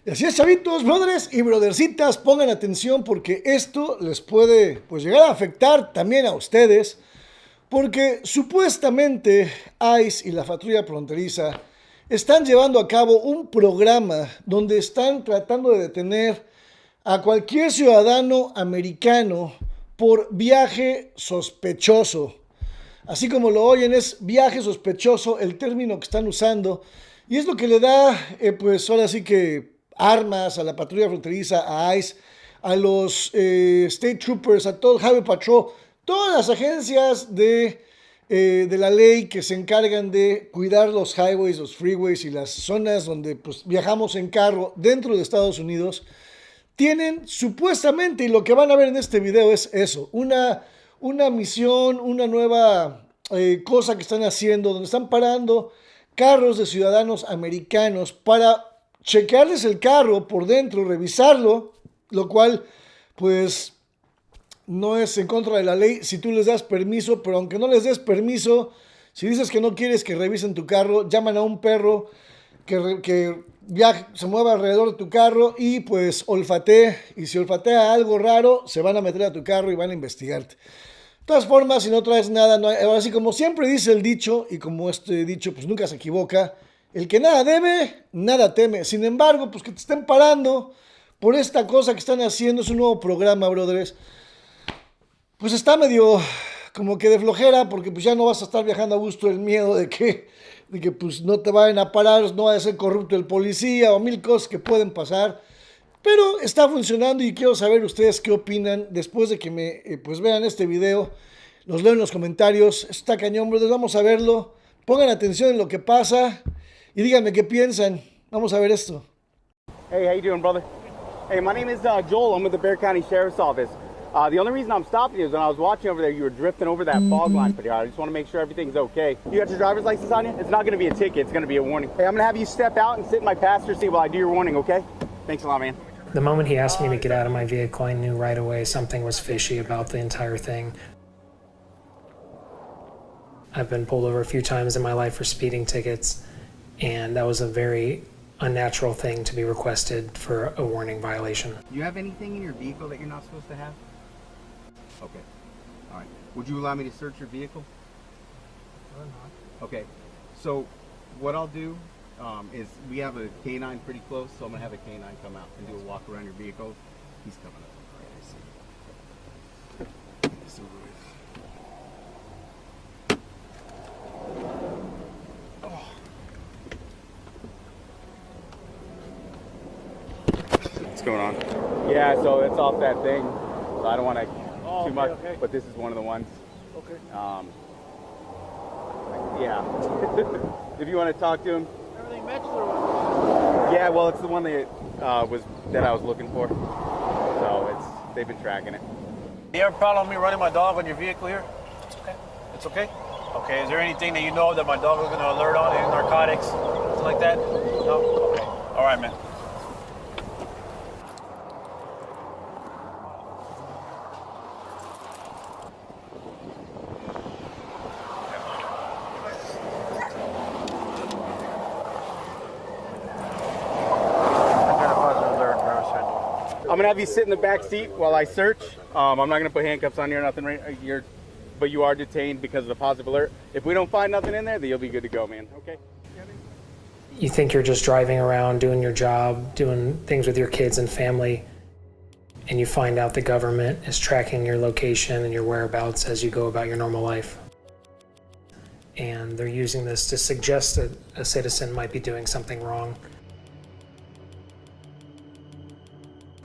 Y así es, chavitos, brothers y brothercitas, pongan atención porque esto les puede pues llegar a afectar también a ustedes, porque supuestamente ICE y la patrulla fronteriza están llevando a cabo un programa donde están tratando de detener a cualquier ciudadano americano por viaje sospechoso. Así como lo oyen, es viaje sospechoso el término que están usando, y es lo que le da, pues ahora sí que armas a la patrulla fronteriza, a ICE, a los State Troopers, a todo el Highway Patrol, todas las agencias de la ley que se encargan de cuidar los highways, los freeways y las zonas donde pues, viajamos en carro dentro de Estados Unidos, tienen supuestamente, y lo que van a ver en este video es eso, una misión, una nueva cosa que están haciendo, donde están parando carros de ciudadanos americanos para chequearles el carro por dentro, revisarlo, lo cual pues no es en contra de la ley si tú les das permiso, pero aunque no les des permiso, si dices que no quieres que revisen tu carro, llaman a un perro que se mueva alrededor de tu carro y pues olfatee, y si olfatea algo raro, se van a meter a tu carro y van a investigarte. De todas formas, si no traes nada, no hay, ahora sí, como siempre dice el dicho, y como este dicho pues nunca se equivoca, el que nada debe, nada teme. Sin embargo, pues que te estén parando por esta cosa que están haciendo, es un nuevo programa, brothers, pues está medio como que de flojera, porque pues ya no vas a estar viajando a gusto, el miedo de que pues no te vayan a parar, no vaya a ser corrupto el policía o mil cosas que pueden pasar. Pero está funcionando y quiero saber ustedes qué opinan después de que me pues vean este video. Los leo en los comentarios. Está cañón, brothers. Vamos a verlo. Pongan atención en lo que pasa y díganme qué piensan. Vamos a ver esto. Hey, how you doing, brother? Hey, my name is Joel. I'm with the Bexar County Sheriff's Office. The only reason I'm stopping you is when I was watching over there, you were drifting over that fog line pretty hard. I just want to make sure everything's okay. You got your driver's license on you? It's not going to be a ticket. It's going to be a warning. Hey, I'm going to have you step out and sit in my passenger seat while I do your warning, okay? Thanks a lot, man. The moment he asked me to get out of my vehicle, I knew right away something was fishy about the entire thing. I've been pulled over a few times in my life for speeding tickets, and that was a very unnatural thing to be requested for a warning violation. Do you have anything in your vehicle that you're not supposed to have? Okay. All right. Would you allow me to search your vehicle? Or not. Okay. So what I'll do is we have a canine pretty close, so I'm going to have a canine come out and do a walk around your vehicle. He's coming up. All right, I see. What's going on? Yeah, so it's off that thing, so I don't want to too much, okay. But this is one of the ones. Okay. Yeah. If you want to talk to him. Everything matches or what? Yeah, well, it's the one that I was looking for. So they've been tracking it. You have a problem with me running my dog on your vehicle here? It's okay. It's okay? Okay, is there anything that you know that my dog is going to alert on, any narcotics, something like that? No? Okay. All right, man. I'm gonna have you sit in the back seat while I search. I'm not gonna put handcuffs on you or nothing. But you are detained because of the positive alert. If we don't find nothing in there, then you'll be good to go, man. Okay? You think you're just driving around, doing your job, doing things with your kids and family, and you find out the government is tracking your location and your whereabouts as you go about your normal life. And they're using this to suggest that a citizen might be doing something wrong.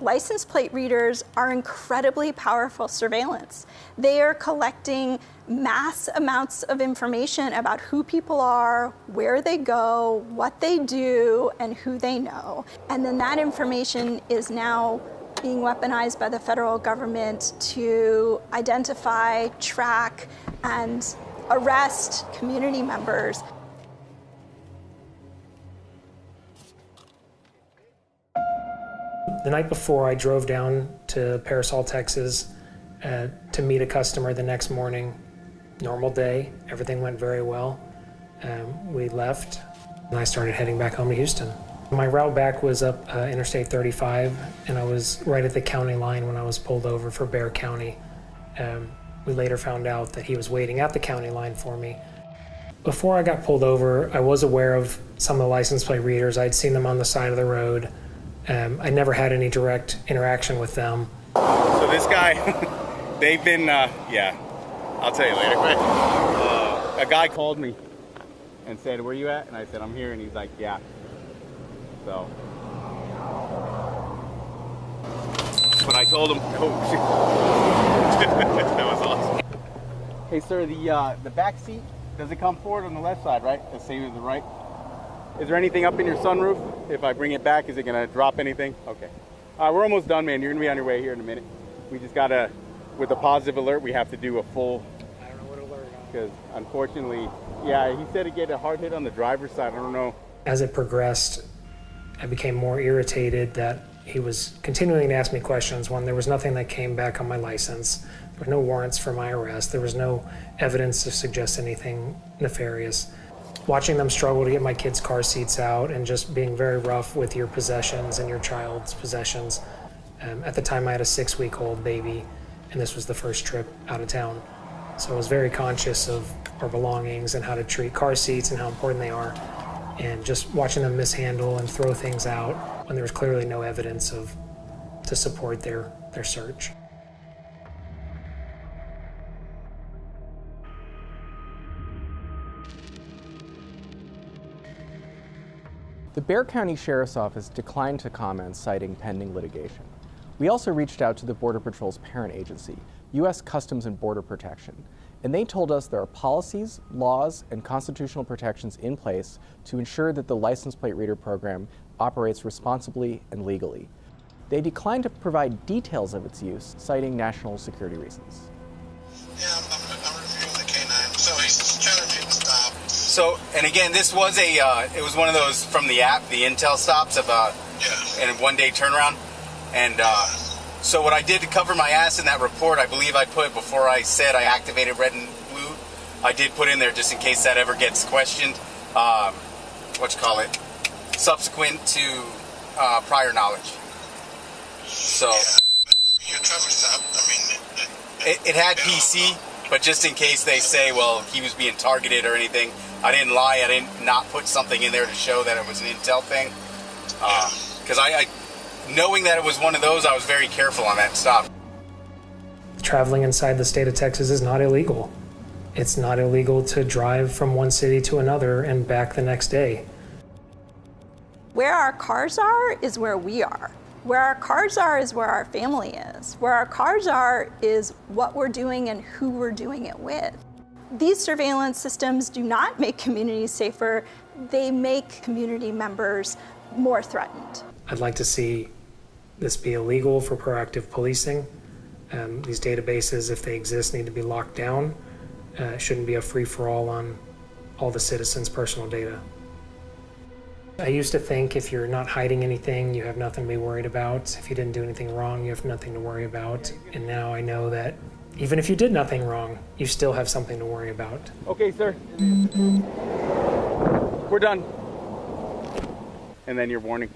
License plate readers are incredibly powerful surveillance. They are collecting mass amounts of information about who people are, where they go, what they do, and who they know. And then that information is now being weaponized by the federal government to identify, track, and arrest community members. The night before, I drove down to Parasol, Texas to meet a customer the next morning. Normal day, everything went very well. We left, and I started heading back home to Houston. My route back was up Interstate 35, and I was right at the county line when I was pulled over for Bexar County. We later found out that he was waiting at the county line for me. Before I got pulled over, I was aware of some of the license plate readers. I'd seen them on the side of the road. I never had any direct interaction with them. So this guy, they've been, yeah, I'll tell you later. A guy called me and said, "Where you at?" And I said, "I'm here." And he's like, "Yeah." So, but I told him, oh shit. That was awesome. Hey sir, the back seat, does it come forward on the left side, right? The same as the right? Is there anything up in your sunroof? If I bring it back, is it gonna drop anything? Okay. We're almost done, man. You're gonna be on your way here in a minute. We just gotta, with the positive alert, we have to do a full. I don't know what alert. Because unfortunately, yeah, he said he get a hard hit on the driver's side. I don't know. As it progressed, I became more irritated that he was continuing to ask me questions when there was nothing that came back on my license. There were no warrants for my arrest. There was no evidence to suggest anything nefarious. Watching them struggle to get my kids' car seats out and just being very rough with your possessions and your child's possessions. At the time, I had a 6-week-old baby, and this was the first trip out of town. So I was very conscious of our belongings and how to treat car seats and how important they are. And just watching them mishandle and throw things out when there was clearly no evidence to support their search. The Bexar County Sheriff's Office declined to comment, citing pending litigation. We also reached out to the Border Patrol's parent agency, U.S. Customs and Border Protection, and they told us there are policies, laws, and constitutional protections in place to ensure that the license plate reader program operates responsibly and legally. They declined to provide details of its use, citing national security reasons. Yeah, I'm reviewing the K9, so he's trying to do the stop. So, and again, this was it was one of those from the app, the Intel stops of and a one-day turnaround. And so what I did to cover my ass in that report, I believe I put, before I said I activated red and blue, I did put in there just in case that ever gets questioned, subsequent to prior knowledge. So, Your traffic stop, it had PC, but just in case they say, well, he was being targeted or anything, I didn't lie. I didn't not put something in there to show that it was an Intel thing. Because I knowing that it was one of those, I was very careful on that stop. Traveling inside the state of Texas is not illegal. It's not illegal to drive from one city to another and back the next day. Where our cars are is where we are. Where our cars are is where our family is. Where our cars are is what we're doing and who we're doing it with. These surveillance systems do not make communities safer. They make community members more threatened. I'd like to see this be illegal for proactive policing. These databases, if they exist, need to be locked down. It shouldn't be a free-for-all on all the citizens' personal data. I used to think if you're not hiding anything, you have nothing to be worried about. If you didn't do anything wrong, you have nothing to worry about. And now I know that even if you did nothing wrong, you still have something to worry about. Okay, sir. We're done. And then your warning.